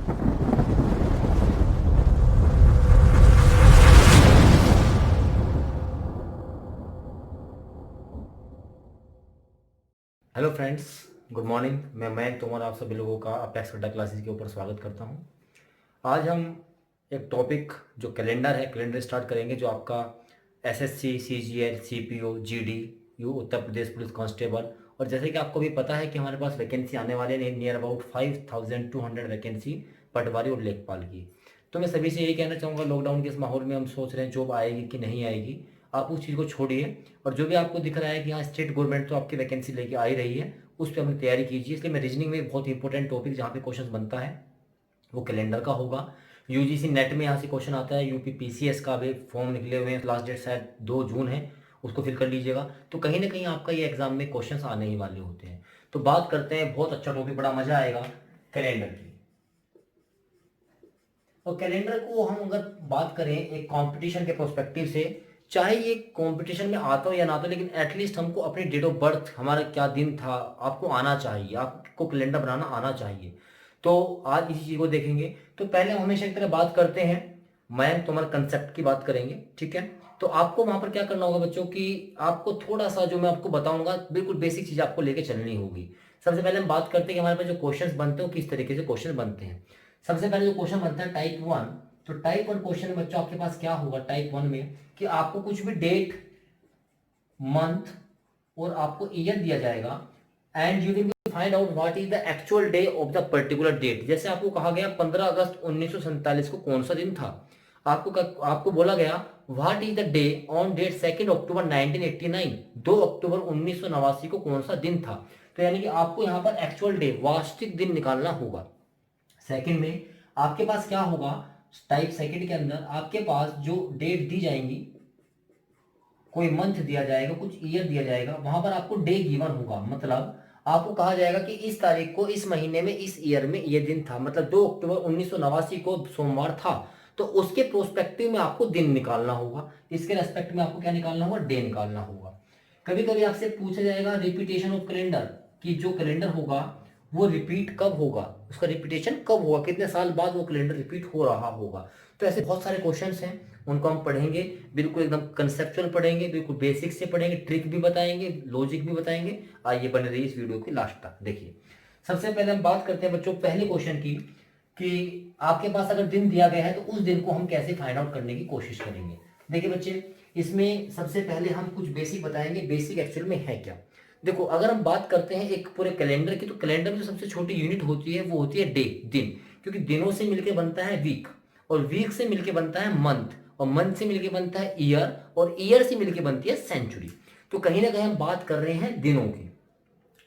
Hello friends, good morning. मैं मयंक तोमर आप सभी लोगों का अपेक्स अड्डा क्लासेस के ऊपर स्वागत करता हूं। आज हम एक टॉपिक जो कैलेंडर है, कैलेंडर स्टार्ट करेंगे जो आपका SSC, CGL, CPO, GD, you Uttar Pradesh police constable. और जैसे कि आपको भी पता है कि हमारे पास वैकेंसी आने वाले हैं नियर अबाउट 5200 वैकेंसी पटवारी और लेखपाल की। तो मैं सभी से यही कहना चाहूँगा, लॉकडाउन के इस माहौल में हम सोच रहे हैं जॉब आएगी कि नहीं आएगी। आप उस चीज़ को छोड़िए और जो भी आपको दिख रहा है कि हाँ स्टेट गवर्नमेंट तो आपकी वैकेंसी लेके आ ही रही है, उस पर अपनी तैयारी कीजिए। इसलिए मैं रीजनिंग में एक बहुत इंपॉर्टेंट टॉपिक जहाँ पे क्वेश्चन बनता है वो कैलेंडर का होगा। यूजीसी नेट में यहाँ से क्वेश्चन आता है, यूपी पीसीएस का भी फॉर्म निकले हुए हैं, लास्ट डेट शायद 2 जून है, उसको फिल कर लीजिएगा। तो कहीं ना कहीं आपका ये एग्जाम में क्वेश्चंस आने ही वाले होते हैं। तो बात करते हैं, बहुत अच्छा टॉपिक, बड़ा मजा आएगा कैलेंडर की। और कैलेंडर को हम अगर बात करें एक कंपटीशन के प्रोस्पेक्टिव से, चाहे ये कंपटीशन में आता हो या ना आता हो, लेकिन एटलीस्ट हमको अपनी डेट ऑफ बर्थ, हमारा क्या दिन था, आपको आना चाहिए, आपको कैलेंडर बनाना आना चाहिए। तो आज इसी चीज़ को देखेंगे। तो पहले हम हमेशा की तरह बात करते हैं, मैं तुम्हारे कंसेप्ट की बात करेंगे, ठीक है। तो आपको वहां पर क्या करना होगा बच्चों की, आपको थोड़ा सा जो मैं आपको बताऊंगा बिल्कुल बेसिक चीज़ आपको लेके चलनी होगी। सबसे पहले हम बात करते हैं कि हमारे पास जो क्वेश्चंस बनते हैं किस तरीके से क्वेश्चन बनते हैं। सबसे पहले जो क्वेश्चन बनता है टाइप 1। तो टाइप 1 क्वेश्चन बच्चों आपके पास क्या होगा टाइप 1 में, कि आपको कुछ भी डेट, मंथ और आपको ईयर दिया जाएगा and you will find out what is the actual day of the particular date. जैसे आपको कहा गया 15 अगस्त 1947 को कौन सा दिन था, आपको बोला गया what is the day on date 2 अक्टूबर 1989, 2 अक्टूबर 1989 को कौन सा दिन था। तो यानी कि आपको यहाँ पर एक्चुअल डे, वास्तविक दिन निकालना होगा। सेकंड में आपके पास क्या होगा, टाइप सेकंड के अंदर आपके पास जो डेट दी जाएंगी, कोई मंथ दिया जाएगा, कुछ ईयर दिया जाएगा, वहां पर आपको डे गिवन होगा। मतलब आपको कहा जाएगा कि इस तारीख को, इस महीने में, इस ईयर में ये दिन था, मतलब 2 अक्टूबर 1989 को सोमवार था। तो उसके प्रोस्पेक्टिव में आपको दिन निकालना होगा, इसके रेस्पेक्ट में आपको क्या निकालना होगा, डे निकालना होगा। कभी कभी आपसे पूछा जाएगा रिपीटेशन ऑफ कैलेंडर, कि जो कैलेंडर होगा वो रिपीट कब होगा, उसका रिपीटेशन कब होगा, कितने साल बाद वो कैलेंडर रिपीट हो रहा होगा। तो ऐसे बहुत सारे क्वेश्चंस हैं, उनको हम पढ़ेंगे, बिल्कुल एकदम कंसेप्चुअल पढ़ेंगे, बिल्कुल बेसिक से पढ़ेंगे, ट्रिक भी बताएंगे, लॉजिक भी बताएंगे। आइए बने रहिए इस वीडियो के लास्ट तक, देखिए। सबसे पहले हम बात करते हैं बच्चों पहले क्वेश्चन की, कि आपके पास अगर दिन दिया गया है तो उस दिन को हम कैसे फाइंड आउट करने की कोशिश करेंगे। देखिए बच्चे, इसमें सबसे पहले हम कुछ बेसिक बताएंगे, बेसिक एक्चुअल में है क्या। देखो, अगर हम बात करते हैं एक पूरे कैलेंडर की, तो कैलेंडर में जो सबसे छोटी यूनिट होती है वो होती है डे, दिन। क्योंकि दिनों से मिलकर बनता है वीक, और वीक से मिलकर बनता है मंथ, और मंथ से मिलकर बनता है ईयर, और ईयर से मिलकर बनती है सेंचुरी। तो कहीं ना कहीं हम बात कर रहे हैं दिनों की।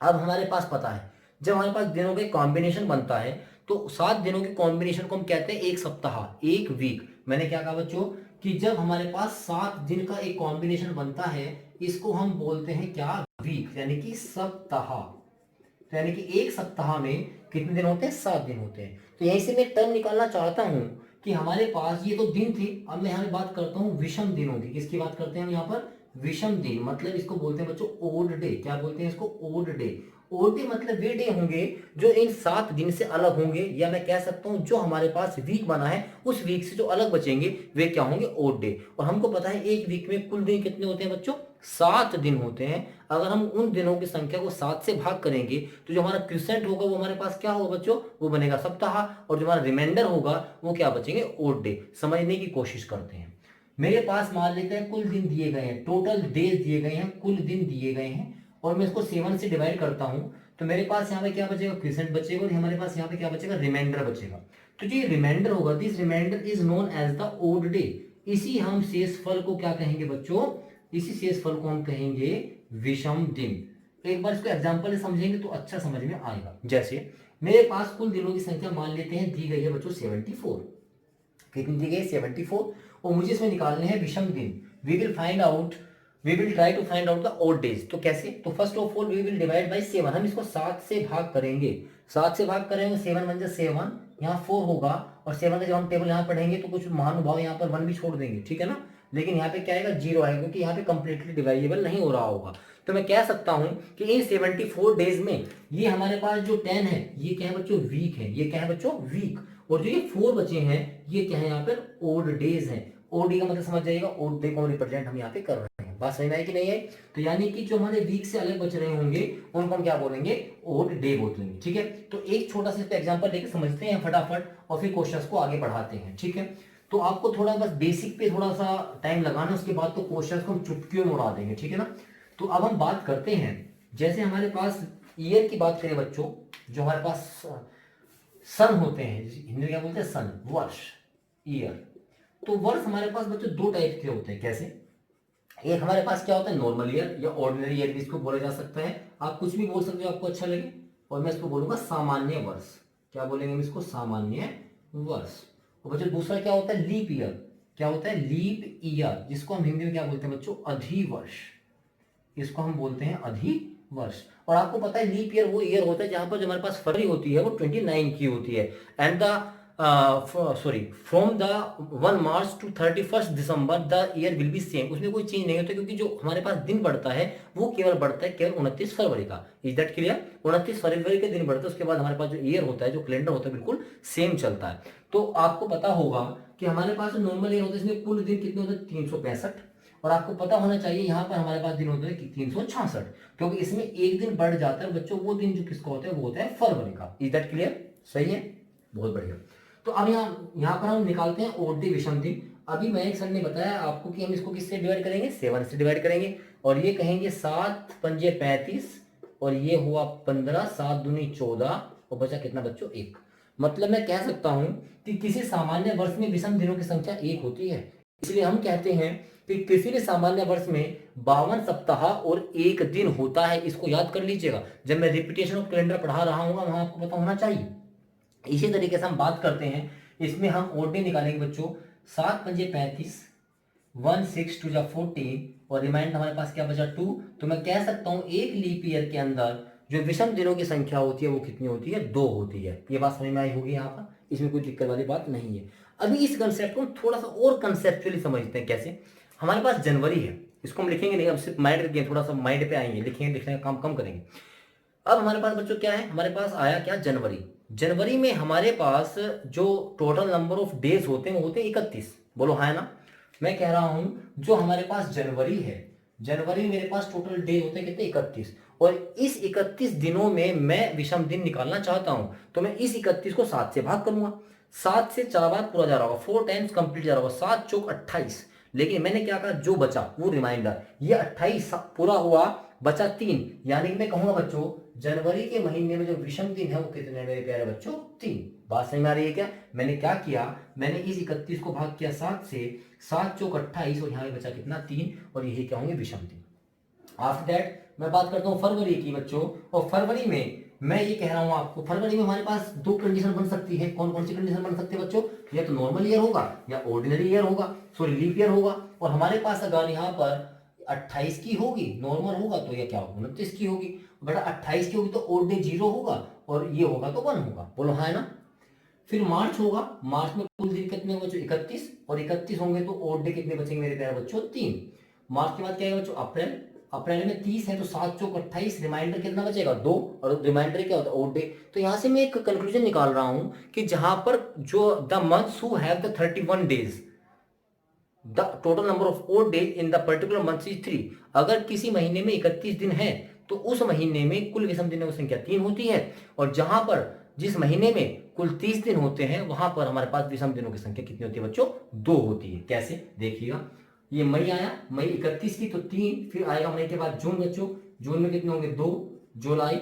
अब हमारे पास पता है, जब हमारे पास दिनों के कॉम्बिनेशन बनता है तो 7 दिनों के कॉम्बिनेशन को हम कहते हैं एक सप्ताह, एक वीक। मैंने क्या कहा बच्चों, कि जब हमारे पास 7 दिन का एक कॉम्बिनेशन बनता है, इसको हम बोलते हैं क्या, वीक, यानी कि सप्ताह। तो यानी कि एक सप्ताह में कितने दिन होते हैं, 7 दिन होते हैं। तो यहीं से मैं टर्म निकालना चाहता हूं कि हमारे पास ये तो दिन थे, अब मैं यहाँ बात करता हूँ विषम दिनों की। किसकी बात करते हैं हम यहाँ पर, विषम दिन। मतलब इसको बोलते हैं बच्चों ओड डे। क्या बोलते हैं इसको, ओड डे। ओड डे मतलब वे डे होंगे जो इन 7 दिन से अलग होंगे, या मैं कह सकता हूँ जो हमारे पास वीक बना है उस वीक से जो अलग बचेंगे वे क्या होंगे, ओड डे। और हमको पता है एक वीक में कुल दिन कितने होते हैं बच्चों, 7 दिन होते हैं। अगर हम उन दिनों की संख्या को 7 से भाग करेंगे तो जो हमारा क्रिसेंट होगा वो हमारे पास क्या होगा बच्चों, वो बनेगा सप्ताह, और जो हमारा रिमाइंडर होगा वो क्या बचेंगे, ओड डे। समझने की कोशिश करते हैं। मेरे पास मान लेते हैं कुल दिन दिए गए हैं, टोटल डेज दिए गए हैं, कुल दिन दिए गए हैं, और मैं इसको 7 से डिवाइड करता हूं। तो मेरे पास यहाँ पे क्या बचेगा, क्रिसेंट बचेगा, और हमारे पास यहाँ पे क्या बचेगा, रिमाइंडर बचेगा। तो जो रिमाइंडर होगा, this remainder is known as the odd day. इसी हम शेषफल को क्या कहेंगे बच्चों, इसी शेषफल को हम कहेंगे विषम दिन। एक बार इसको एग्जांपल से समझेंगे तो अच्छा समझ में आएगा। जैसे मेरे पास कुल दिनों की संख्या मान लेते हैं दी गई है बच्चों 74। कितनी दी गई, 74, और मुझे इसमें निकालने हैं विषम दिन। We will try to find out the odd days. तो कैसे, तो first of all we will divide by 7। हम इसको 7 से भाग करेंगे, 7 से भाग करेंगे, 7 वन जा 7, यहाँ 4 होगा, और 7 का जब हम टेबल यहाँ पढ़ेंगे तो कुछ महानुभाव यहाँ पर 1 भी छोड़ देंगे, ठीक है ना। लेकिन यहाँ पे क्या आएगा, 0 आएगा, क्योंकि यहाँ पे कंप्लीटली डिवाइजेबल नहीं हो रहा होगा। तो मैं कह सकता हूँ कि इन 74 डेज में ये हमारे पास जो 10 है ये क्या है बच्चों, वीक है। ये क्या है बच्चों, वीक। और जो ये 4 बचे हैं ये क्या है, यहाँ पर ओड डेज हैं। ओड का मतलब समझ जाइएगा, ओड डे को रिप्रेजेंट हम यहाँ पे कर रहे हैं। बात समझ में आई कि नहीं आई? तो यानी कि जो हमारे वीक से अलग बच रहे होंगे उनको हम क्या बोलेंगे, ओड डे बोलेंगे। ठीक है, तो एक छोटा सा एग्जांपल लेके समझते हैं फटाफट और फिर क्वेश्चंस को आगे बढ़ाते हैं। ठीक है, तो आपको थोड़ा बस बेसिक पे थोड़ा सा टाइम लगाना, उसके बाद तो क्वेश्चंस को हम चुटकियों में उड़ा देंगे। ठीक है ना, तो अब हम बात करते हैं, जैसे हमारे पास ईयर की बात करें बच्चों, जो हमारे पास सन होते हैं, हिंदी में क्या बोलते हैं, सन, वर्ष, ईयर। तो वर्ष हमारे पास बच्चों दो टाइप के होते हैं। कैसे? एक हमारे पास क्या होता है, नॉर्मल ईयर या ऑर्डिनरी ईयर भी इसको बोला जा सकता है। आप कुछ भी बोल सकते हो आपको अच्छा लगे। और मैं इसको बोलूंगा सामान्य वर्ष। क्या बोलेंगे हम इसको, सामान्य वर्ष। और बच्चों दूसरा क्या होता है, लीप ईयर। क्या होता है, लीप ईयर, जिसको हम हिंदी में क्या बोलते हैं बच्चों, अधिवर्ष। इसको हम बोलते हैं अधिवर्ष। और आपको पता है लीप ईयर वो ईयर होता है जहां पर जो हमारे पास फरवरी होती है वो 29 की होती है, and the from the 1 March two 31 December the year will be same. उसमें कोई चेंज नहीं होता, क्योंकि जो हमारे पास दिन बढ़ता है वो केवल बढ़ता है केवल 29 फरवरी का। Is that clear? 29 फरवरी के दिन बढ़ता है, उसके बाद हमारे पास जो ईयर होता है, जो कैलेंडर होता है, बिल्कुल सेम चलता है। तो आपको पता होगा कि हमारे पास जो नॉर्मल ईयर होता है इसमें कुल दिन कितने होते हैं, 365। और आपको पता होना चाहिए यहाँ पर हमारे पास दिन होते हैं 366, क्योंकि इसमें एक दिन बढ़ जाता है बच्चों। वो दिन जो किसका होता है, वो होता है फरवरी का। Is that clear? सही है, बहुत बढ़िया। तो अब यहाँ पर हम निकालते हैं ओड डे विषम दिन। अभी मैं एक सर ने बताया आपको कि हम इसको किससे डिवाइड करेंगे, 7 से डिवाइड करेंगे। और ये कहेंगे 7 पंजे 35, और ये हुआ 15, 7 दूनी 14, और बचा कितना बच्चों, 1। मतलब मैं कह सकता हूं कि किसी सामान्य वर्ष में विषम दिनों की संख्या 1 होती है। इसलिए हम कहते हैं कि किसी भी सामान्य वर्ष में 52 सप्ताह और 1 दिन होता है। इसको याद कर लीजिएगा, जब मैं रिपीटेशन ऑफ कैलेंडर पढ़ा रहा हूँ वहां आपको पता होना चाहिए। इसी तरीके से हम बात करते हैं, इसमें हम ओड डे निकालेंगे बच्चों, 7 पंजे 35, 1 6 2 जा 14, और रिमाइंडर हमारे पास क्या बचा, 2। तो मैं कह सकता हूं एक लीप ईयर के अंदर जो विषम दिनों की संख्या होती है वो कितनी होती है, 2 होती है। ये बात समझ में आई होगी यहाँ पर, इसमें कोई दिक्कत वाली बात नहीं है। अभी इस कंसेप्ट को थोड़ा सा और कंसेप्चुअली समझते हैं। कैसे? हमारे पास जनवरी है, इसको हम लिखेंगे नहीं, अब सिर्फ माइंड करके थोड़ा सा माइंड पे आएंगे, लिखेंगे, लिखने का काम कम करेंगे। अब हमारे पास बच्चों क्या है, हमारे पास आया क्या, जनवरी। जनवरी में हमारे पास जो टोटल नंबर ऑफ डेज होते हैं वो होते हैं 31। बोलो हाँ ना? मैं कह रहा हूं जो हमारे पास जनवरी है, जनवरी में मेरे पास टोटल डेज होते हैं कितने, 31। और इस 31 दिनों में मैं विषम दिन निकालना चाहता हूं, तो मैं इस 31 को 7 से भाग करूंगा। 7 से 4 बार पूरा जा रहा होगा, 4 टाइम्स कंप्लीट जा रहा होगा, 7 चौक 28। लेकिन मैंने क्या कहा, जो बचा वो रिमाइंडर, ये 28 पूरा हुआ, बचा 3। यानी मैं कहूंगा बच्चों जनवरी के महीने में जो विषम दिन है वो कितने मेरे प्यारे बच्चों, 3। बात समझ में आ रही है क्या? मैंने क्या किया, मैंने इस 31 को भाग किया 7 से, 7 चौक 28, और यहाँ पे बचा कितना, 3, और यही क्या होंगे, विषम दिन। आफ्टर दैट मैं बात करता हूँ फरवरी की बच्चों, और फरवरी में मैं ये कह रहा हूँ आपको, फरवरी में हमारे पास 2 कंडीशन बन सकती है। कौन कौन सी कंडीशन बन सकती है बच्चों? या तो नॉर्मल ईयर होगा या ऑर्डिनरी ईयर होगा, सॉरी लीप ईयर होगा। और हमारे पास अगर यहाँ पर 28 की होगी, नॉर्मल होगा तो ये क्या होगा, 29 की होगी। बेटा 28 की होगी तो ओड डे 0 होगा, और ये होगा तो 1 होगा। बोलो हाँ है ना? फिर मार्च होगा, मार्च में कुल दिन कितने होंगे बच्चों, 31, और 31 होंगे तो ओड डे कितने बचेंगे मेरे प्यारे बच्चों, 3। मार्च के बाद क्या है बच्चों, अप्रैल। अप्रैल में 30 है तो 7 चौक 28, रिमाइंडर कितना बचेगा, 2। और रिमाइंडर क्या होता है, ओड डे। तो यहां से मैं एक कंक्लूजन निकाल रहा हूं कि जहां पर जो the months who have the 31 days, the total number of odd days in the particular month is 3। अगर किसी महीने में 31 दिन है तो उस महीने में कुल विषम दिनों की संख्या 3 होती है। और जहां पर जिस महीने में कुल 30 दिन होते हैं वहां पर हमारे पास विषम दिनों की संख्या कितनी होती है बच्चों, 2 होती है। कैसे? देखिएगा, ये मई आया, मई 31 की तो 3, फिर आएगा मई के बाद जून बच्चों, जून में कितने होंगे, 2। July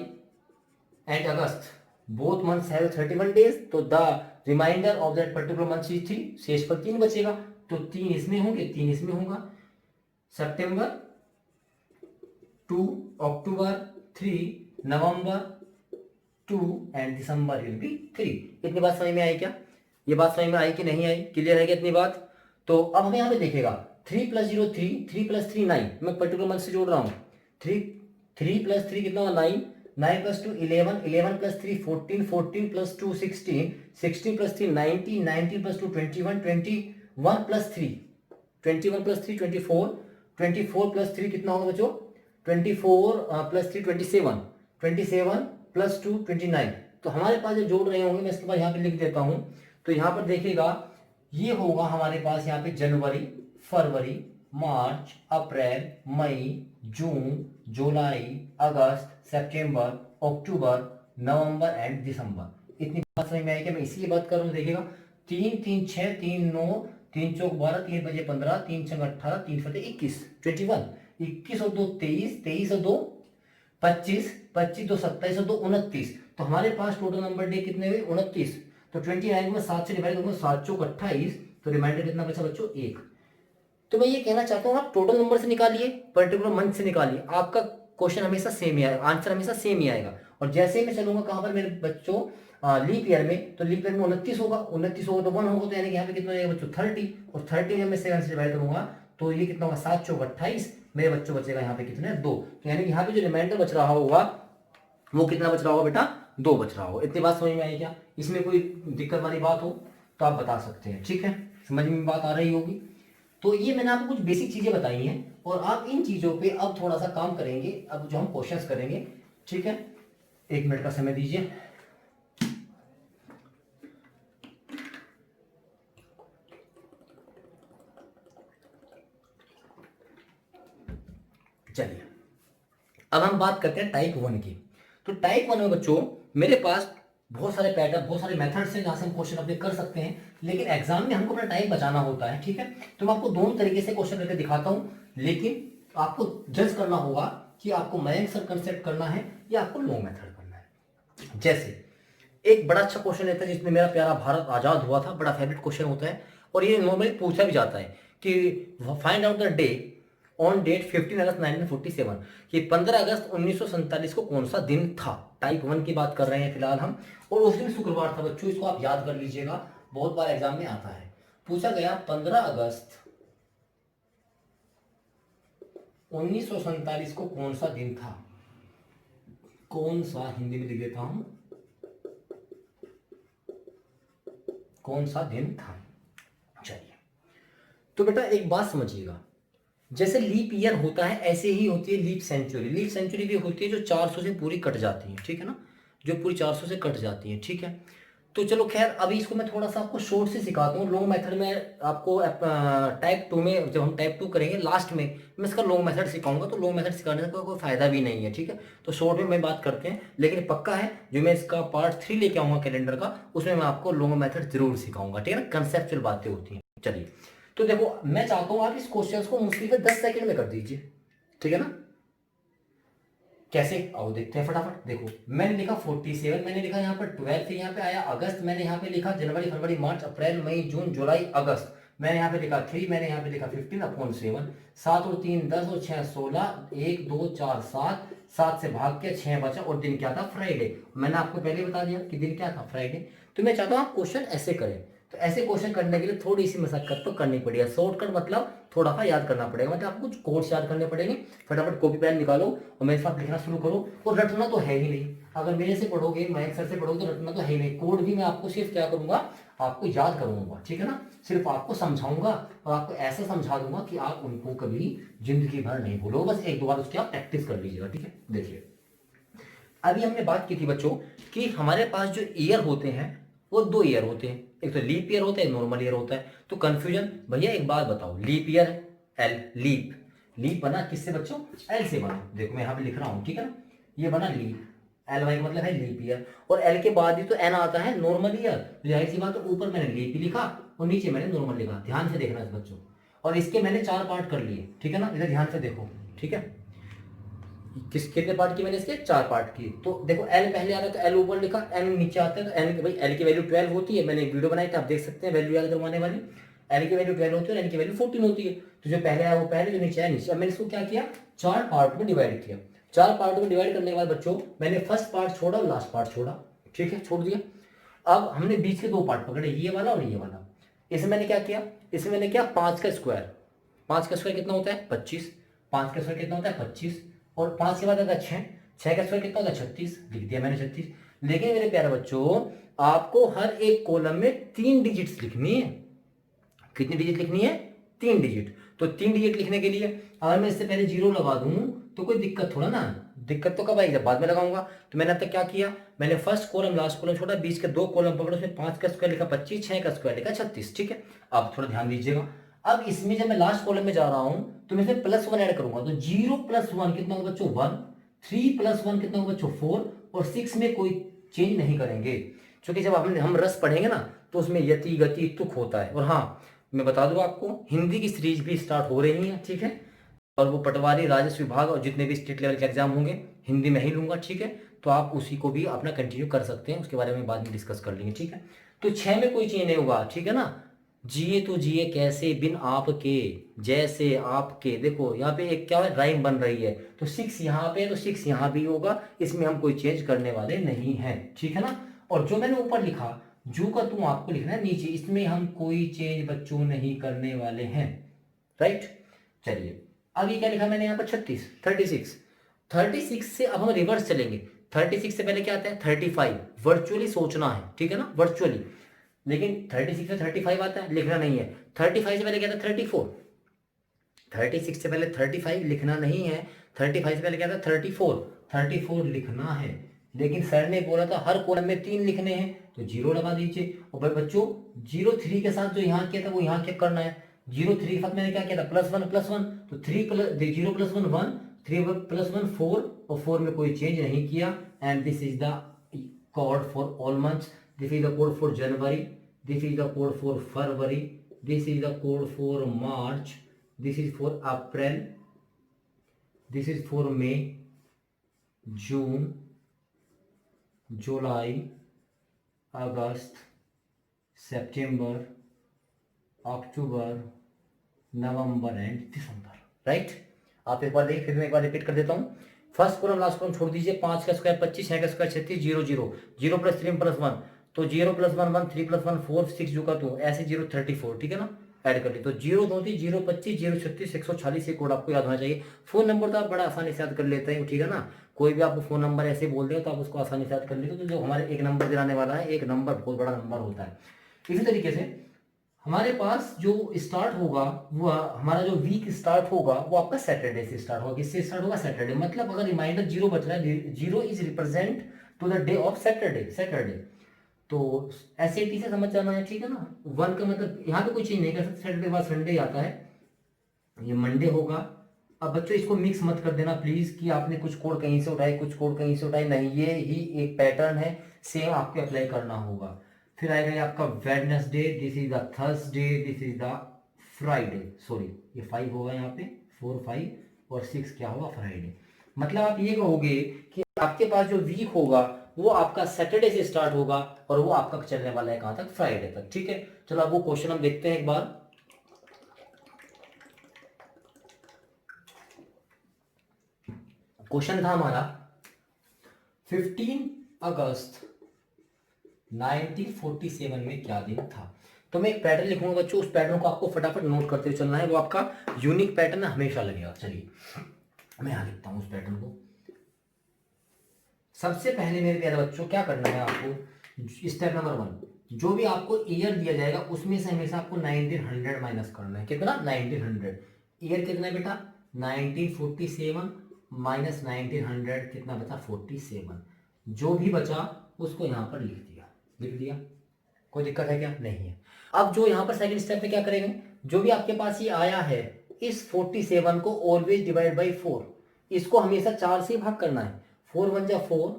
and August, both months have 31 days, तो the reminder of that particular month is 3, शेष पर 3 बचेगा। तो 3 इसमें होंगे, 3 इसमें होगा। सितंबर 2, अक्टूबर 3, नवंबर 2, एंड दिसंबर विल बी 3। इतनी बात समझ में आई क्या? ये बात समझ में आई कि नहीं आई? क्लियर है क्या इतनी बात? तो अब हमें यहाँ पे देखेगा 3 + 0 3, 3 + 3 9, मैं पर्टिकुलर मंथ से जोड़ रहा हूँ। 3 + 3 कितना होगा, 9, 9 + 2 11, 11 + 3 14, 14 + 2 16, 16 + 3 19, 19 + 2 21, 21 + 3 21 प्लस 3 24, 24 प्लस 3 कितना होगा बच्चों? 24 प्लस 3 27, 27 प्लस 2 29। तो हमारे पास जो जोड़ रहे होंगे मैं इसके बाद यहाँ पे लिख देता हूँ। तो यहाँ पर देखिएगा ये होगा हमारे पास यहाँ पे जनवरी, फरवरी, मार्च, अप्रैल, मई, जून, जुलाई, अगस्त, सितंबर, अक्टूबर, नवंबर एंड दिसंबर। इतनी बात समझ में आई कि मैं इसलिए बात कर रहा हूँ। देखिएगा 3 3 6 3 9 3 चौक 12 3 बजे 15 3 छंग 18 3 फटे 21 21 21 और 2 23 23 और 2 25 25 2 27 और 2 29। तो हमारे पास टोटल नंबर डे कितने हुए? 29। तो 29 में 7 से डिवाइड करूंगा, 7 चौक 28, तो रिमाइंडर कितना बचा बच्चों? 1। तो मैं ये कहना चाहता हूँ आप टोटल नंबर से निकालिए, पर्टिकुलर मंथ से निकालिए, आपका क्वेश्चन हमेशा सेम ही आएगा, आंसर हमेशा सेम ही आएगा। और जैसे ही मैं चलूंगा कहाँ पर मेरे बच्चों? लीप ईयर में, तो लीप ईयर में 29 होगा, 29 होगा तो 1 होगा, तो यानी कि यहाँ पे कितना हो जाएगा बच्चों? 30। और 30 में मैं 7 से डिवाइड करूंगा तो ये कितना होगा? 7 चौक 28, मेरे बच्चों बचेगा यहाँ पे कितने? 2। तो यानी कि यहाँ पे जो रिमाइंडर बच रहा होगा वो कितना बच रहा होगा बेटा? 2 बच रहा होगा। इतनी बात समझ में आई क्या? इसमें कोई दिक्कत वाली बात हो तो आप बता सकते हैं, ठीक है? समझ में बात आ रही होगी। तो ये मैंने आपको कुछ बेसिक चीजें बताई हैं और आप इन चीजों पे अब थोड़ा सा काम करेंगे, अब जो हम क्वेश्चंस करेंगे, ठीक है? 1 मिनट का समय दीजिए। चलिए अब हम बात करते हैं टाइप 1 की। तो टाइप 1 में बच्चों मेरे पास बहुत सारे पैटर्न, बहुत सारे मेथड्स हैं जहां से हम क्वेश्चन अपने कर सकते हैं, लेकिन एग्जाम में हमको अपना टाइम बचाना होता है, ठीक है? तो मैं आपको दोनों तरीके से क्वेश्चन करके दिखाता हूं, लेकिन आपको जज करना होगा कि आपको मयंक सर कंसेप्ट करना है या आपको लॉन्ग मेथड करना है। जैसे एक बड़ा अच्छा क्वेश्चन लेता है जिसमें मेरा प्यारा भारत आजाद हुआ था, बड़ा फेवरेट क्वेश्चन होता है और ये नॉर्मली पूछा भी जाता है कि find out the day on date 15 August 1947, कि 15 अगस्त 1947 को कौन सा दिन था। टाइप 1 की बात कर रहे हैं फिलहाल हम, और उस दिन शुक्रवार था बच्चों, इसको आप याद कर लीजिएगा, बहुत बार एग्जाम में आता है। पूछा गया 15 अगस्त 1947 को कौन सा दिन था, कौन सा, हिंदी में लिख देता हूं, कौन सा दिन था। चलिए तो बेटा एक बात समझिएगा, जैसे लीप ईयर होता है ऐसे ही होती है लीप सेंचुरी। लीप सेंचुरी भी होती है जो 400 से पूरी कट जाती है, ठीक है ना, जो पूरी 400 से कट जाती है, ठीक है? तो चलो खैर अभी इसको मैं थोड़ा सा आपको शॉर्ट से सिखाता हूँ। लॉन्ग मेथड में आपको टाइप 2 में, जब हम टाइप 2 करेंगे लास्ट में मैं इसका लॉन्ग मेथड सिखाऊंगा, तो लॉन्ग मेथड सिखाने का कोई फायदा भी नहीं है, ठीक है? तो शॉर्ट में मैं बात करते हैं, लेकिन पक्का है जो मैं इसका पार्ट 3 लेके आऊंगा कैलेंडर का, उसमें मैं आपको लॉन्ग मेथड जरूर सिखाऊंगा, ठीक है ना? कंसेप्चुअल बातें होती हैं। चलिए तो देखो मैं चाहता हूँ आप इस क्वेश्चन को मुश्किल से 10 सेकंड में कर दीजिए, ठीक है ना? कैसे आओ देखते हैं फटाफट। देखो मैंने लिखा 47, मैंने लिखा यहाँ पर 12, फिर यहाँ पे आया अगस्त, मैंने यहाँ पे लिखा जनवरी, फरवरी, मार्च, अप्रैल, मई, जून, जुलाई, अगस्त, मैंने यहाँ पे लिखा 3, मैंने यहाँ पे लिखा 15/7, 7 और 3 10 और 6 16, 1 2 4 7, 7 से भाग के 6 बचा और दिन क्या था? फ्राइडे। मैंने आपको पहले बता दिया कि दिन क्या था? फ्राइडे। तो मैं चाहता हूँ आप क्वेश्चन ऐसे करें। तो ऐसे क्वेश्चन करने के लिए थोड़ी सी मशक्कत तो करनी पड़ेगी। शॉर्टकट मतलब थोड़ा सा याद करना पड़ेगा, मतलब आपको कुछ कोड्स याद करने पड़ेंगे। फटाफट कॉपी पेन निकालो और मेरे साथ लिखना शुरू करो। और रटना तो है ही नहीं, अगर मेरे से पढ़ोगे, मयंक सर से पढ़ोगे तो रटना तो है ही नहीं। कोड भी मैं आपको सिर्फ क्या करूंगा, आपको याद करूंगा, ठीक है ना? सिर्फ आपको समझाऊंगा और आपको ऐसा समझा दूंगा कि आप उनको कभी जिंदगी भर नहीं भूलो। बस 1-2 बार उसकी आप प्रैक्टिस कर लीजिएगा, ठीक है? देखिए अभी हमने बात की थी बच्चों कि हमारे पास जो ईयर होते हैं वो 2 ईयर होते हैं, एक तो लीप ईयर होता है, नॉर्मल ईयर होता है। तो कंफ्यूजन भैया एक बात बताओ, leap year L, leap, leap बना किससे बच्चों? एल से बना। देखो मैं यहाँ पे लिख रहा हूँ, ठीक है ना, ये बना लीप, एल वाई का मतलब है लीप ईयर, और एल के बाद ही तो एन आता है नॉर्मल ईयर। जाहिर सी बात, तो ऊपर मैंने लीप ही लिखा और नीचे मैंने नॉर्मल लिखा। ध्यान से देखना बच्चों, और इसके मैंने 4 पार्ट कर लिए, ठीक है ना? इधर ध्यान से देखो, ठीक है? कितने पार्ट की मैंने इसके? 4 पार्ट की। तो देखो एल पहले आ रहा है तो एल ऊपर लिखा, एन नीचे आता है तो एन, भाई एल की वैल्यू 12 होती है। मैंने एक वीडियो बनाई थी, आप देख सकते हैं, वैल्यू याद करवाने वाली। एल की वैल्यू 12 होती है और एन की वैल्यू 14 होती है। तो जो पहले आया वो पहले, जो नीचे आया नीचे। अब मैंने इसको क्या किया, 4 पार्ट में डिवाइड किया। 4 पार्ट में डिवाइड करने के बाद बच्चों मैंने फर्स्ट पार्ट छोड़ा, लास्ट पार्ट छोड़ा, ठीक है, छोड़ दिया। अब हमने बीच के 2 पार्ट पकड़े, ये वाला और ये वाला। इसमें मैंने क्या किया, इसमें मैंने क्या, 5 का स्क्वायर, 5 का स्क्वायर कितना होता है? 25। 5 का स्क्वायर कितना होता है? 25। और 5 के बाद आता है 6, 6 का स्क्वायर कितना होता है? 36, लिख दिया मैंने 36। लेकिन मेरे प्यारे बच्चों आपको हर एक कॉलम में 3 डिजिट्स लिखनी है। कितनी डिजिट लिखनी है? 3 डिजिट। तो 3 डिजिट लिखने के लिए अगर मैं इससे पहले 0 लगा दूं तो कोई दिक्कत थोड़ा ना, दिक्कत तो कब आएगी जब बाद में लगाऊंगा। तो मैंने अब तक क्या किया, मैंने फर्स्ट कॉलम लास्ट कॉलम छोड़ा, बीच के 2 कॉलम पकड़ो, उसमें 5 का स्क्वायर लिखा 25, 6 का स्क्वायर लिखा 36। ठीक है, अब थोड़ा ध्यान दीजिएगा। अब इसमें जब मैं लास्ट कॉलम में जा रहा हूं तो मैं इसमें +1 ऐड करूंगा, तो 0 + 1 कितना होगा बच्चों 1, 3 + 1 कितना होगा बच्चों 4, और 6 में कोई चेंज नहीं करेंगे, क्योंकि जब हम रस पढ़ेंगे ना तो उसमें यति गति तुक होता है। और हाँ, मैं बता दूं आपको, हिंदी की सीरीज भी स्टार्ट हो रही है। ठीक है, और वो पटवारी, राजस्व विभाग और जितने भी स्टेट लेवल के एग्जाम होंगे हिंदी में ही लूंगा। ठीक है, तो आप उसी को भी अपना कंटिन्यू कर सकते हैं, उसके बारे में बाद में डिस्कस कर लेंगे। ठीक है, तो 6 में कोई चेंज नहीं होगा। ठीक है ना, जिए तो जिए कैसे बिन आपके, जैसे आपके, देखो यहाँ पे एक क्या है, राइम बन रही है, तो 6 यहाँ पे है तो 6 यहाँ भी होगा, इसमें हम कोई चेंज करने वाले नहीं हैं। ठीक है ना, और जो मैंने ऊपर लिखा जू का तू आपको लिखना है नीचे, इसमें हम कोई चेंज बच्चों नहीं करने वाले हैं। राइट, चलिए अब ये क्या लिखा मैंने यहाँ पर 36 36 से अब हम रिवर्स चलेंगे। 36 से पहले क्या आता है 35, वर्चुअली सोचना है। ठीक है ना, वर्चुअली, लेकिन 36 से 35 आता है, लिखना नहीं है। 35 से पहले क्या था 34, 36 से पहले 35 लिखना नहीं है, 35 से पहले क्या था 34 लिखना है। लेकिन सर ने बोला था हर कॉलम में 3 लिखने हैं, तो 0 लगा दीजिए। और भाई बच्चों 0 3 के साथ जो यहाँ किया था वो यहाँ क्या करना है, 0 3 के साथ मैंने क्या किया था +1 तो 3 0 + 1 1, 3 + 1 4, और 4 में कोई चेंज नहीं किया। And this is the code for all months, this is the code for January, this is the code for February, this is the code for March, this is for April, this is for May, June, July, August, September, October, November and December। Right, आप एक बार देखिए, फिर मैं एक बार repeat कर देता हूँ। First column last column छोड़ दीजिए, 5 का स्क्वायर 25, 6 का स्क्वायर 36, 0 0 0 + 3 + 1, तो 0 + 1 1, 3 + 1 4, 6 जो का तो ऐसे 0 34। ठीक है ना, ऐड कर ली तो 0 2 3 0 25 0 36 146, ये कोड आपको याद होना चाहिए। फोन नंबर तो आप बड़ा आसानी से याद कर लेते हैं। ठीक है ना, कोई भी आपको फोन नंबर ऐसे बोल दे तो आप उसको आसानी से याद कर लेते हो। तो जो हमारे एक नंबर दिलाने वाला है, एक नंबर बहुत बड़ा नंबर होता है। इसी तरीके से हमारे पास जो स्टार्ट होगा, वो हमारा जो वीक स्टार्ट होगा वो आपका सैटरडे से स्टार्ट होगा। किससे स्टार्ट होगा, सैटरडे। मतलब अगर रिमाइंडर 0 बच रहा है, 0 is represent to the day of Saturday. तो एसएटी से समझ जाना है। ठीक है ना, 1 का मतलब यहाँ पे कोई चेंज नहीं कर सकते, सैटरडे के बाद संडे आता है, ये मंडे होगा। अब बच्चों इसको मिक्स मत कर देना प्लीज कि आपने कुछ कोड कहीं से उठाए कुछ कोड कहीं से उठाए, नहीं, ये ही एक पैटर्न है, सेम आपको अप्लाई करना होगा। फिर आएगा ये आपका Wednesday, this is the Thursday, this is the Friday, sorry ये 5 होगा यहाँ पे, 4 5 और 6 क्या होगा फ्राइडे। मतलब आप ये कहोगे कि आपके पास जो वीक होगा वो आपका सैटरडे से स्टार्ट होगा और वो आपका चलने वाला है कहां तक, फ्राइडे तक। ठीक है, चलो अब वो क्वेश्चन हम देखते हैं एक बार। क्वेश्चन था हमारा 15 अगस्त 1947 में क्या दिन था। तो मैं एक पैटर्न लिखूंगा बच्चों, उस पैटर्न को आपको फटाफट नोट करते हुए चलना है, वो आपका यूनिक पैटर्न हमेशा लगेगा। चलिए मैं यहां लिखता हूं उस पैटर्न को। सबसे पहले मेरे प्यारे बच्चों क्या करना है आपको, स्टेप नंबर 1, जो भी आपको ईयर दिया जाएगा उसमें से हमेशा आपको 1900 माइनस करना है। कितना, 1900। ईयर कितना है बेटा, 1947 माइनस 1900 कितना बचा, 47। जो भी बचा उसको यहाँ पर लिख दिया। कोई दिक्कत है क्या, नहीं है। अब जो यहाँ पर सेकंड स्टेप में क्या करेंगे, जो भी आपके पास ये आया है इस 47 को ऑलवेज डिवाइड बाई 4, इसको हमेशा 4 से भाग करना है। 4 1 जा 4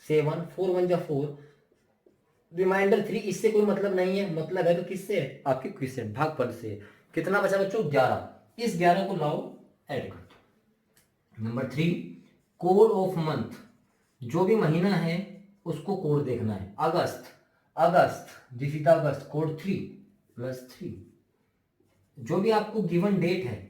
7, 4 1 जा 4, रिमाइंडर 3, इससे कोई मतलब नहीं है, मतलब है तो किससे, आपके क्वेश्चन भागफल से। कितना बचा बच्चों, 11। इस 11 को लाओ ऐड कर दो। नंबर 3, कोड ऑफ मंथ, जो भी महीना है उसको कोड देखना है। August this is the August, code 3 +3। जो भी आपको गिवन डेट है,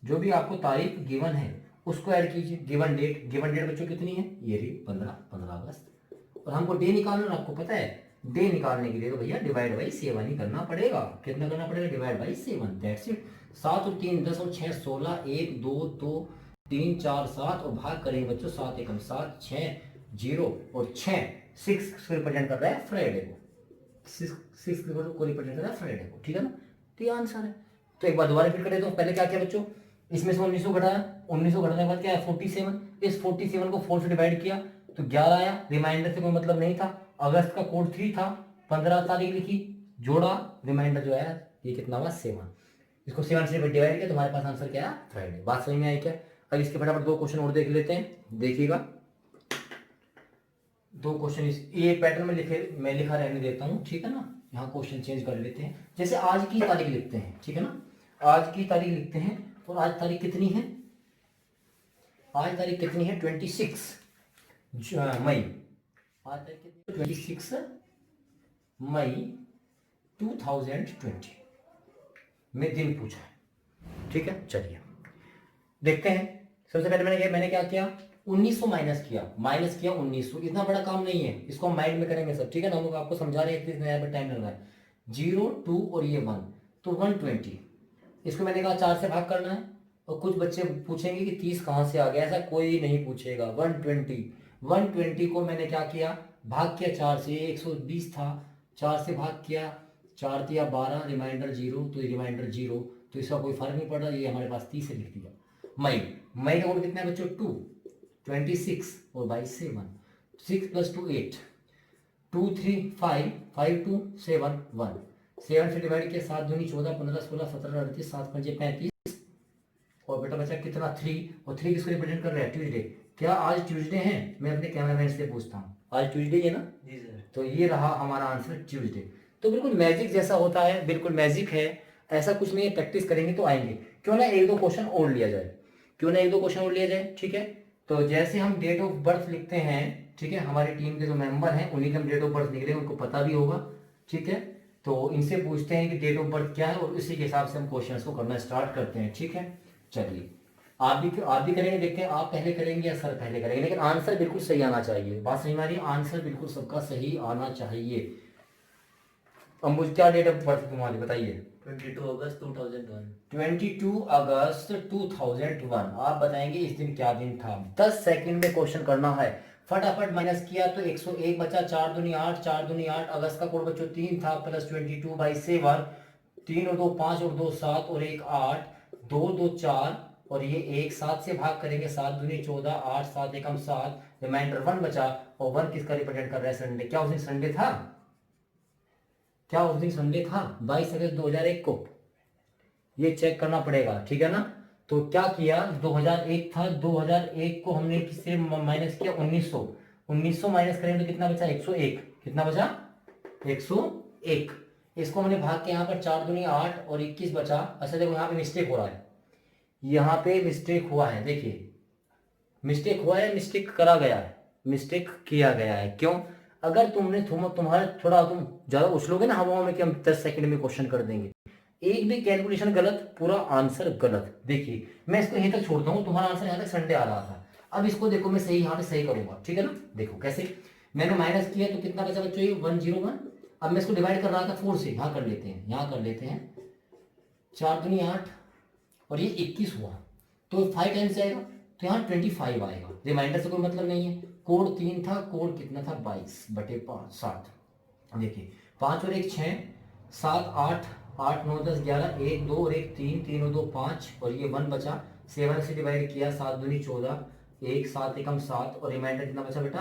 जो भी आपको तारीख गिवन है उसको ऐड कीजिए। गिवन डेट बच्चों कितनी है, ये रही 15 अगस्त। और हमको डे निकालना, आपको पता है डे निकालने के लिए तो भैया डिवाइड बाई 7 ही करना पड़ेगा। कितना करना पड़ेगा, डिवाइड बाई 7, दैट्स इट। 7 और 3 10 और 6 16, 1 2 2 3 4 7, और भाग करेंगे बच्चों 7 एकम 7, 6 0 और 6, 6 को रिप्रेजेंट कर रहा है फ्राइडे को, 6 को रिप्रेजेंट कर रहा है फ्राइडे को। ठीक है ना, तो ये आंसर है। तो एक बार दोबारा फिर कर देता हूँ। पहले क्या किया बच्चों, इसमें से 1900 घटाया, 1900 घटाने के बाद क्या है 47, इस 47 को 4 से डिवाइड किया तो 11 आया, रिमाइंडर से कोई मतलब नहीं था। अगस्त का कोड 3 था, 15 तारीख लिखी, जोड़ा, रिमाइंडर जो आया ये कितना हुआ 7, इसको 7 से डिवाइड किया, तुम्हारे पास आंसर क्या है फ्राइडे। बात समझ में आई क्या? अब इसके फटाफट 2 क्वेश्चन और देख लेते हैं, देखिएगा 2 क्वेश्चन ये पैटर्न में मैं लिखा रहने देता हूँ, ठीक है ना। यहाँ क्वेश्चन चेंज कर लेते हैं, जैसे आज की तारीख लिखते हैं, ठीक है ना, आज की तारीख लिखते हैं। और आज तारीख कितनी है, आज तारीख कितनी है 26 मई, आज तारीख कितनी है 26 मई 2020 में दिन पूछा है, ठीक है। चलिए देखते हैं। सबसे पहले मैंने क्या किया, 1900 माइनस किया 1900, इतना बड़ा काम नहीं है, इसको हम माइंड में करेंगे सब, ठीक है ना। हम लोग आपको समझा रहे हैं, यहाँ पर टाइम लग रहा है, 0 2 और ये 1 तो 120, इसको मैंने कहा 4 से भाग करना है। और कुछ बच्चे पूछेंगे कि 30 कहाँ से आ गया, ऐसा कोई नहीं पूछेगा। 120 को मैंने क्या किया, भाग किया 4 से, 120 था, 4 से भाग किया, 4 दिया 12, रिमाइंडर 0, तो ये रिमाइंडर 0, तो इसका कोई फर्क नहीं पड़ रहा, ये हमारे पास 30 से लिख दिया। मई का कोड कितना है बच्चों 2, 26 और 22 7, 6 + 2 8, 2 3 5, 5 2 7 1, 7 से डिवाइड किया, 7 दूनी 14, 15 16 17 38, 7 5 35, और बेटा बचा कितना 3, और 3 किसको रिप्रेजेंट कर रहे हैं ट्यूसडे। क्या आज ट्यूसडे है? मैं अपने कैमरामैन से पूछता हूँ, आज ट्यूसडे है ना जी सर, तो ये रहा हमारा आंसर ट्यूसडे। तो बिल्कुल मैजिक जैसा होता है, बिल्कुल मैजिक है, ऐसा कुछ नहीं है, प्रैक्टिस करेंगे तो आएंगे। क्यों ना 1-2 क्वेश्चन और लिया जाए, ठीक है। तो जैसे हम डेट ऑफ बर्थ लिखते हैं, ठीक है, हमारी टीम के जो मेंबर हैं उन्हीं का हम डेट ऑफ बर्थ लिख रहे हैं, उनको पता भी होगा, ठीक है। तो इनसे पूछते हैं कि डेट ऑफ बर्थ क्या है, और उसी के हिसाब से हम क्वेश्चंस को करना स्टार्ट करते हैं, ठीक है। चलिए आप भी करेंगे, देखते हैं आप पहले करेंगे या सर पहले करेंगे, लेकिन आंसर बिल्कुल सही आना चाहिए। बात सही हमारी, आंसर बिल्कुल सबका सही आना चाहिए। अब मुझे क्या डेट ऑफ बर्थ तुम्हारी बताइए? 22 अगस्त 2001। 22 अगस्त 2001। आप बताएंगे इस दिन क्या दिन था। 10 सेकंड में क्वेश्चन करना है, फटाफट माइनस किया तो 101 बचा, 4 दूनी 8, 4 दूनी 8, अगस्त का कोड बच्चों 3 था, प्लस 22/7, 3 और 2 5 और 2 7 और 1 8, 2 2 4 और ये 1 7 से भाग करेंगे, 7 दूनी 14, 8 7 एकम 7, रिमाइंडर 1 बचा। और 1 किसका रिप्रेजेंट कर रहा है? संडे। क्या उस दिन संडे था? 22 अगस्त 2001 को, ये चेक करना पड़ेगा, ठीक है ना। तो क्या किया, 2001 था, 2001 को हमने किससे माइनस किया 1900 माइनस करेंगे तो कितना बचा 101, कितना बचा 101। इसको हमने भाग के यहाँ पर 4 दूनी 8 और 21 बचा। अच्छा देखो यहाँ पे मिस्टेक हो रहा है, यहाँ पे मिस्टेक हुआ है, देखिए मिस्टेक हुआ है, मिस्टेक करा गया है, मिस्टेक किया गया है। क्यों? अगर तुम्हारे थोड़ा तुम ज्यादा उछलोगे ना हवाओं में कि हम 10 सेकंड में क्वेश्चन कर देंगे, एक भी कैलकुलेशन गलत, पूरा आंसर गलत। देखिए मैं इसको यहीं तक छोड़ता हूँ, तुम्हारा आंसर यहाँ तक संडे आ रहा था। अब इसको देखो मैं सही यहाँ पे सही करूंगा, ठीक है ना। देखो कैसे, मैंने माइनस किया तो कितना बचा बच्चों, ये 101। अब मैं इसको डिवाइड कर रहा था 4 से, यहाँ कर लेते हैं, यहाँ कर लेते हैं, 4 दूनी 8 और ये 21 हुआ तो 5 टाइम्स जाएगा, तो यहाँ 25 आएगा। रिमाइंडर से कोई मतलब नहीं है, कोड 3 था, कोड कितना था 22/7। देखिए 5 और 1 6, 7 8, 8 9 10 11, 1 2 और 1 3, 3 और 2 5 और ये 1 बचा। 7 से डिवाइड किया, 7 दूनी 14, 1 7 एकम 7 और रिमाइंडर कितना बचा बेटा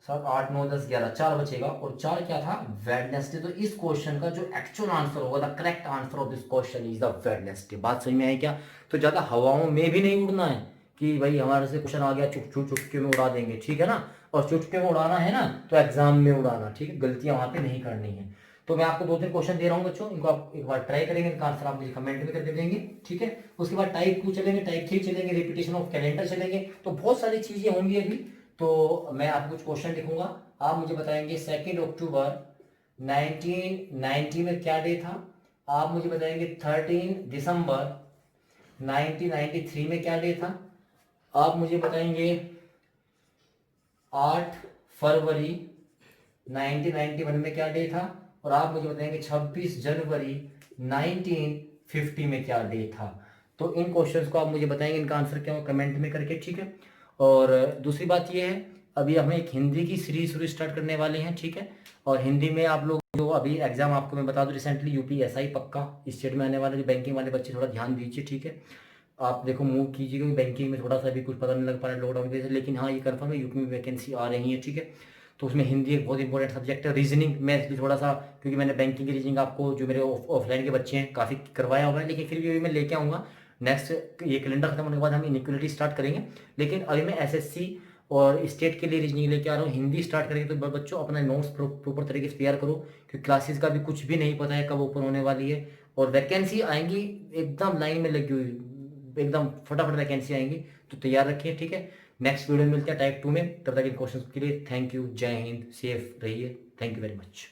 7 8 9 10 11, 4 बचेगा। और 4 क्या था? वेडनेसडे। तो इस क्वेश्चन का जो एक्चुअल आंसर होगा, the correct answer of this question is the Wednesday. बात समझ में आई क्या? तो ज्यादा हवाओं में भी नहीं उड़ना है कि भाई हमारे से क्वेश्चन आ गया चुटकी में उड़ा देंगे, ठीक है ना। और चुटकी में उड़ाना है ना तो एग्जाम में उड़ाना, ठीक है, गलतियां वहां पे नहीं करनी है। तो मैं आपको 2-3 क्वेश्चन दे रहा हूँ बच्चों, इनको आप एक बार ट्राई करेंगे, इनका आंसर आप मुझे कमेंट में करके देंगे, ठीक है। उसके बाद टाइप 2 चलेंगे, टाइप 3 चलेंगे, रिपीटेशन ऑफ कैलेंडर चलेंगे, तो बहुत सारी चीजें होंगी अभी। तो मैं आपको कुछ क्वेश्चन लिखूंगा, आप मुझे बताएंगे 2 अक्टूबर 1990 में क्या डे था। आप मुझे बताएंगे 13 दिसंबर 1993 में क्या डे था। आप मुझे बताएंगे 8 फरवरी 1991 में क्या डे था। और आप मुझे बताएंगे 26 जनवरी 1950 में क्या डे था। तो इन क्वेश्चंस को आप मुझे बताएंगे, इनका आंसर क्या हो कमेंट में करके, ठीक है। और दूसरी बात ये है, अभी हमें एक हिंदी की सीरीज शुरू स्टार्ट करने वाले हैं, ठीक है। और हिंदी में आप लोग जो अभी एग्जाम आपको मैं बता दूं, रिसेंटली यूपीएसआई पक्का स्टेट में आने वाले जो बैंकिंग वाले बच्चे थोड़ा ध्यान दीजिए, ठीक है। आप देखो मूव कीजिए, क्योंकि बैंकिंग में थोड़ा सा भी कुछ पता नहीं लग पा रहा है लॉकडाउन की वजह से, लेकिन हाँ ये कंफर्म है यूपी में वैकेंसी आ रही है, ठीक है। तो उसमें हिंदी एक बहुत इंपॉर्टेंट सब्जेक्ट है, रीजनिंग मैथ्स भी थोड़ा सा, क्योंकि मैंने बैंकिंग की रीजनिंग आपको जो मेरे ऑफलाइन के बच्चे हैं काफ़ी करवाया हुआ है, लेकिन फिर भी अभी मैं लेके आऊँगा। नेक्स्ट ये कैलेंडर खत्म होने के बाद हम इनइक्वलिटी स्टार्ट करेंगे, लेकिन अभी मैं एसएससी और स्टेट के लिए रीजनिंग लेके आ रहा हूँ। हिंदी स्टार्ट करेंगे तो बच्चों अपना नोट्स प्रॉपर तरीके से तैयार करो, क्योंकि क्लासेस का भी कुछ भी नहीं पता है कब ओपन होने वाली है। और वैकेंसी आएंगी एकदम लाइन में लगी हुई, एकदम फटाफट वैकेंसी आएंगी, तो तैयार रखिए, ठीक है। नेक्स्ट वीडियो में मिलते हैं टाइप 2 में, तब तक इन क्वेश्चन के लिए थैंक यू, जय हिंद, सेफ रहिए, थैंक यू वेरी मच।